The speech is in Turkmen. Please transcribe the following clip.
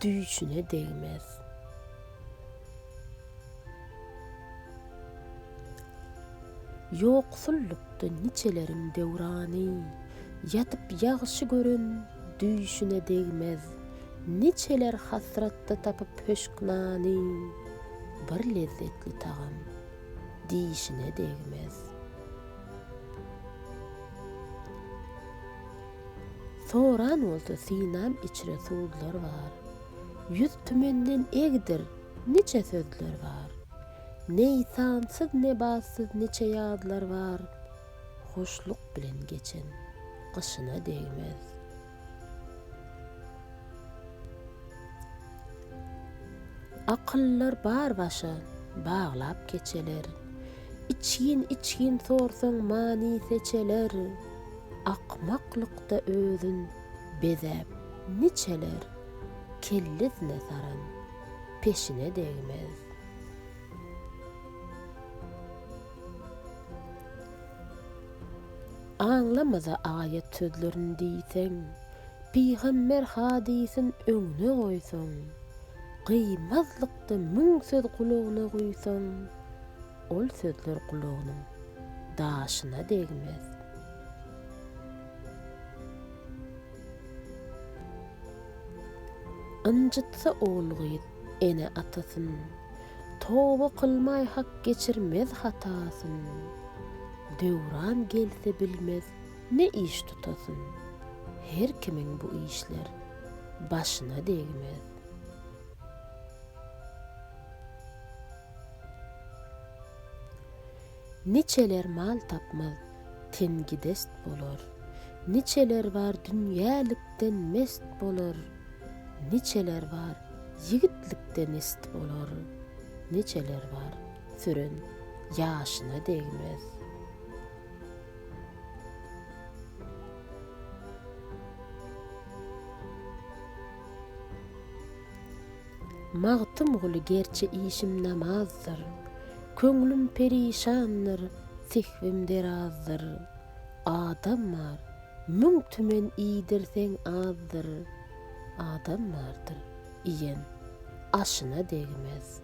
düýşüne degmez. Ýoksullukda niçelerim döwrany, ýatyp ýagşy gören düýşüne degmez. Niçeler hasratda tapyp höşknany, bir lezzetli tagam diýişine degmez. Soran bolsa sinam içre suwlar bar. Yüz tümenden egdir niçe sözler bar. Ne sansyz ne bassız niçe ýazlar bar. Hoşluk bilen geçen gyşyna degmez. Akyllar bar başa baglap geçeler. İçgin sorsaň mani seçeler. Akmaklykda özün bezäp niçeler kellesine saran peşine degmez. Anlamaza ayet sözlerini diýseň, Peygamber hadisin öňüne goýsaň, gıymazlykda müň söz kulagyna goýsaň, ol sözler kulagynyň daşyna degmez. Anjytsa oğulgyt ene atasyn, toba kılmay hak geçirmez hatasyn. Döwran gelse bilmez ne iş tutasyn. Her kimiň bu işler başyna degmez. Niçeler mal tapmaz tengidest bolar. Niçeler var dünýälükden mest bolar. Niçeler var yigitlikden est bolar. Niçeler var süren ýaşyna degmez. Magtym guly gerçi işim namazdır. Köňlüm perişandyr, sehvim derazdyr. Adam var, müň tümen iýdirseň azdyr. Adam vardır, iýen aşyna degmez.